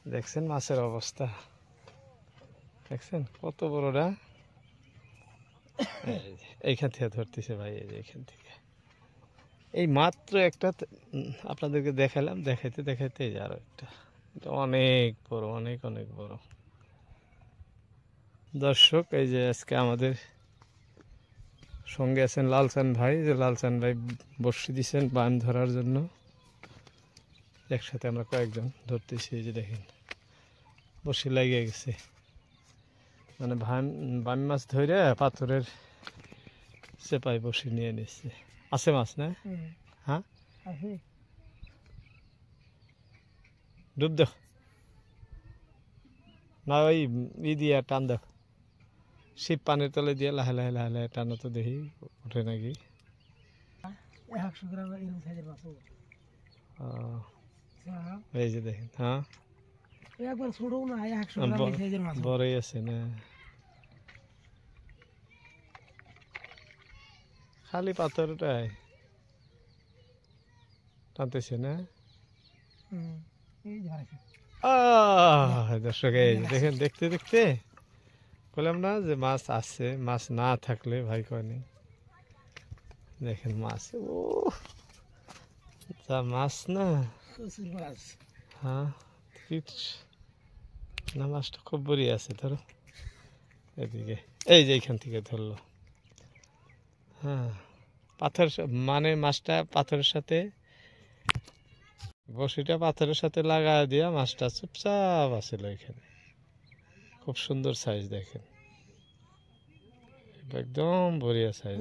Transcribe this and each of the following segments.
দেখছেন মাছের অবস্থা, দেখছেন কত বড়টা। এইখান থেকে ধরতেছে ভাই, এই যে এইখান থেকে, এই মাত্র একটা আপনাদেরকে দেখালাম, দেখাইতে দেখাইতে এই যে আরো একটা, এটা অনেক বড়, অনেক অনেক বড়। দর্শক, এই যে আজকে আমাদের সঙ্গে আছেন লালচান ভাই, যে লালচান ভাই বর্ষি দিচ্ছেন বান ধরার জন্য। একসাথে আমরা কয়েকজন ধরতেছি, এই যে দেখেন বর্ষি লাগিয়ে গেছে, মানে বাম মাছ ধরে পাথরের চেপাই বর্ষি নিয়ে নিচ্ছে। আছে মাছ না? হ্যাঁ, ডুব দেখ না, ওই দিয়ে টান দেখ, শীত পানির তলে দিয়ে লাহে লাহে লাহে লাহে টানো তো দেখি ওঠে নাকি। এই যে দেখেন, হ্যাঁ বড়ই আছে না, খালি পাথরটাই টানতেছে না। দর্শক, এই যে দেখেন, দেখতে দেখতে বললাম না যে মাছ আছে, মাছ না থাকলে ভাই কয়নি। দেখেন মাছ, ও যা মাছ না, হ্যাঁ না, মাছটা খুব বড়ি আছে। ধরো এদিকে, এই যে এইখান থেকে ধরলো, হ্যাঁ পাথর, মানে মাছটা পাথরের সাথে, বড়শিটা পাথরের সাথে লাগা দিয়া মাছটা চুপচাপ আছিল এখানে। খুব সুন্দর সাইজ, দেখেন একদম বড়িয়া সাইজ।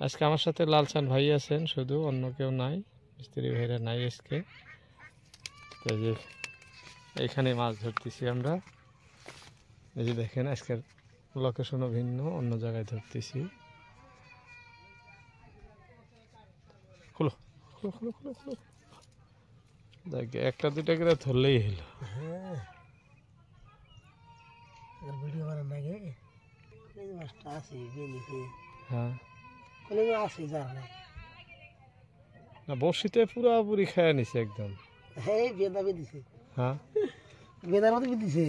আজকে আমার সাথে লালচান ভাই আছেন শুধু, অন্য কেউ নাই, মিস্ত্রি ভাইরা নাই আজকে। এইখানে মাছ ধরতেছি আমরা, এই যে দেখেন আজকের লোকেশনও ভিন্ন, অন্য জায়গায় ধরতেছি। খুলো খুলো খুলো খুলো খুলো, দেখ একটা দুটা করে ধরলেই হলো। হ্যাঁ, না বড়শিতে পুরাপুরি খায়া নিছে একদম। হ্যাঁ, বেদার মতো দিছে।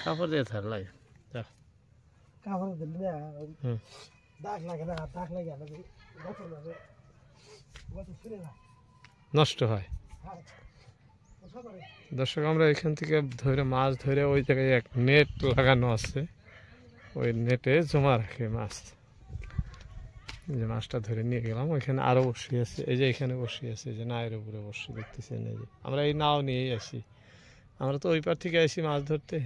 কাপড় দিয়ে থার লাগে, কাপড় দিলে দাগ লাগে না, দাগ লাগে নষ্ট হয়। দর্শক, আমরা এখান থেকে ধরে মাছ ধরে ওই জায়গায় এক নেট লাগানো আছে, ওই নেটে জমা রাখে মাছ। যে মাছটা ধরে নিয়ে গেলাম, ওইখানে আরো বসি আছে, এই যে এখানে বসি আছে, যে নায়ের উপরে বসি দেখতেছেন। এই যে আমরা এই নাও নিয়েই আসি, আমরা তো ওই পার থেকে আসি মাছ ধরতে,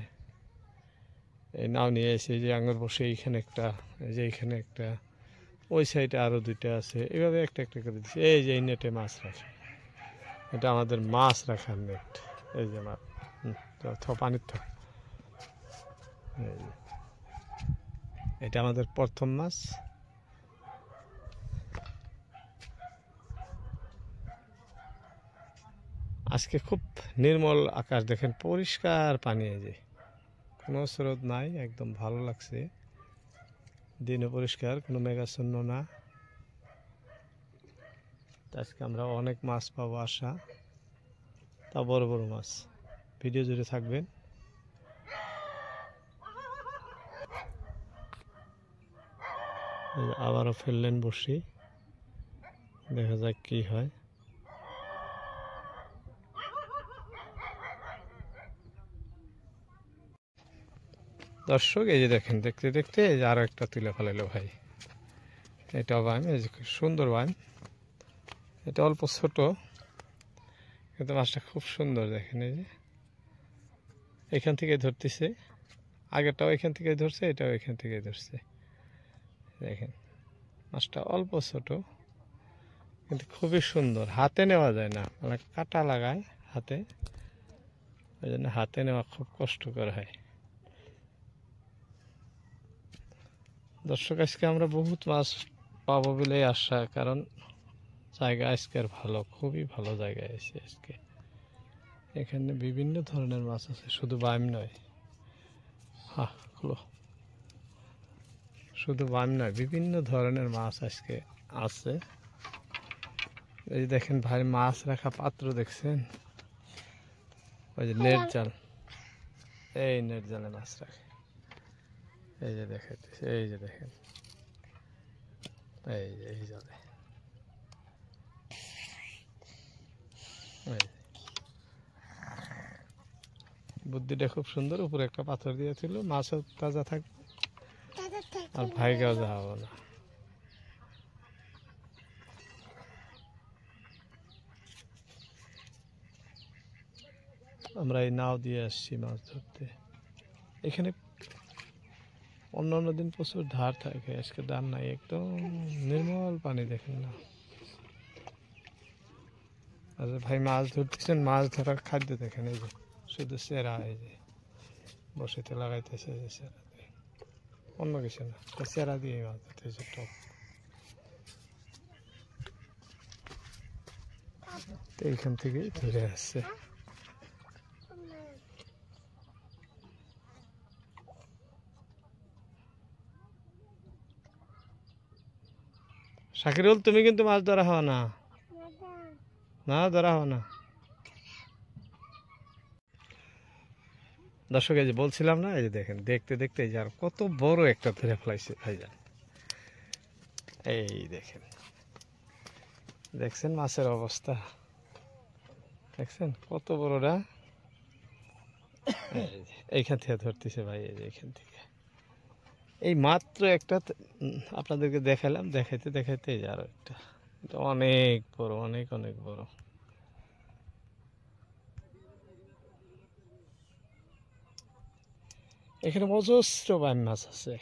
এই নাও নিয়ে আসি। যে আঙুর বসে এইখানে একটা, এই যে এইখানে একটা, ওই সাইডে আরো দুইটা আছে, এইভাবে একটা একটা করে দিচ্ছি। এই যে এই নেটে মাছ রাখে, এটা আমাদের মাছ রাখার নেট। এই যে মাছ পানির থ, এটা আমাদের প্রথম মাছ। আজকে খুব নির্মল আকাশ, দেখেন পরিষ্কার পানি, এই যে কোনো স্রোত নাই, একদম ভালো লাগছে। দিনও পরিষ্কার, কোনো মেঘাচ্ছন্ন না। আজকে আমরা অনেক মাছ পাবো আশা, তা বড় বড় মাছ। ভিডিও জুড়ে থাকবেন। আবারও ফেললেন বসি, দেখা যাক কি হয়। দর্শক, এই যে দেখেন, দেখতে দেখতে এই যে আরো একটা তুলে ফেলাইলো ভাই। এটাও বাইম, এই যে খুব সুন্দর বাইম, এটা অল্প ছোট কিন্তু মাছটা খুব সুন্দর। দেখেন এই যে এখান থেকে ধরতেছে, আগেরটাও এখান থেকে ধরছে, এটাও এখান থেকে ধরছে। দেখেন মাছটা অল্প ছোট কিন্তু খুবই সুন্দর, হাতে নেওয়া যায় না, মানে কাটা লাগায় হাতে, ওই জন্য হাতে নেওয়া খুব কষ্টকর হয়। দর্শক, আজকে আমরা বহুত মাছ পাবো বলে আশা, কারণ জায়গা আজকের ভালো, খুবই ভালো জায়গায় আছে আজকে। এখানে বিভিন্ন ধরনের মাছ আছে, শুধু বাইম নয়, হ্যাঁ খোলো। শুধু বাম নয়, বিভিন্ন ধরনের মাছ আজকে আছে। এই যে দেখেন ভাই, মাছ রাখা পাত্র দেখছেন, ওই যে নেট জাল, এই নেট জালে মাছ রাখে। এই যে দেখাইতেছে, এই যে দেখেন, এই যে এই জালে, বুদ্ধিটা খুব সুন্দর। উপরে একটা পাথর দিয়েছিল, মাছও তাজা থাকবে আর ভাইগাও যাওয়া না। আমরা এই নাও দিয়ে আসছি মাছ ধরতে। এখানে অন্য দিন প্রচুর ধার থাকে, আজকে ধার নাই, একদম নির্মল পানি দেখেন না। আচ্ছা ভাই মাছ ধরতেছেন, মাছ ধরার খাদ্য দেখেন, এই যে শুধু চেরা, এই যে বসিতে লাগাইতেছে, যে চেরা দিয়ে, অন্য কিছু না, চেরা দিয়ে মাছ ধরতেছে। টক এইখান থেকে ধরে আসছে। শাকিরুল, তুমি কিন্তু মাছ ধরা হওয়া না, না ধরা হওয়া না। দর্শক এই যে বলছিলাম না, এই যে দেখেন, দেখতে দেখতে এই যে আর কত বড় একটা ধরে ফেলাইছে ভাইজান। এই দেখেন, দেখছেন মাছের অবস্থা, দেখছেন কত বড়টা। এইখান থেকে ধরতেছে ভাই, এই যে এইখান থেকে, এই মাত্র একটা আপনাদেরকে দেখালাম, দেখাইতে দেখাইতে এই যে আরো একটা, এটা অনেক বড়, অনেক অনেক বড়। এখানে অজস্র বাইম মাছ আছে।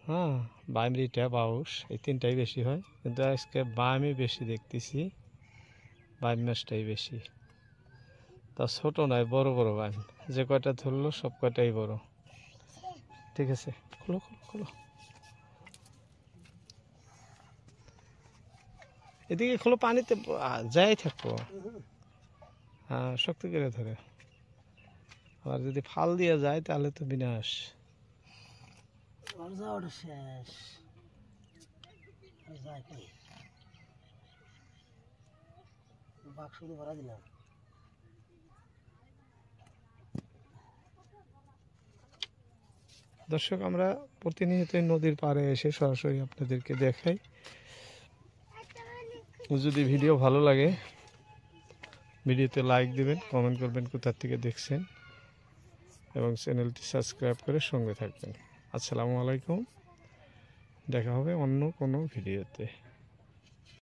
হ্যাঁ, বাইমরিটা, বাউস, এই তিনটাই বেশি হয়, কিন্তু আজকে বাইমই বেশি দেখতেছি, বাইম মাছটাই বেশি। তা ছোট নয়, বড় বড় বাইম, যে কয়টা ধরলো সব কয়টাই বড়। ঠিক আছে, খোলো খোলো খোলো, এদিকে খোলো, পানিতে যাই থাকবো। হ্যাঁ, শক্তি করে ধরে, আর যদি ফাল দিয়ে যায় তাহলে তো বিনাশ। শেষ বাক্স ভরা দিলাম। দর্শক, আমরা প্রতিনিয়তই নদীর পাড়ে এসে সরাসরি আপনাদেরকে দেখাই। যদি ভিডিও ভালো লাগে, ভিডিওতে লাইক দিবেন, কমেন্ট করবেন কোথা থেকে দেখছেন, এবং চ্যানেলটি সাবস্ক্রাইব করে সঙ্গে থাকবেন। আসসালামু আলাইকুম, দেখা হবে অন্য কোনো ভিডিওতে।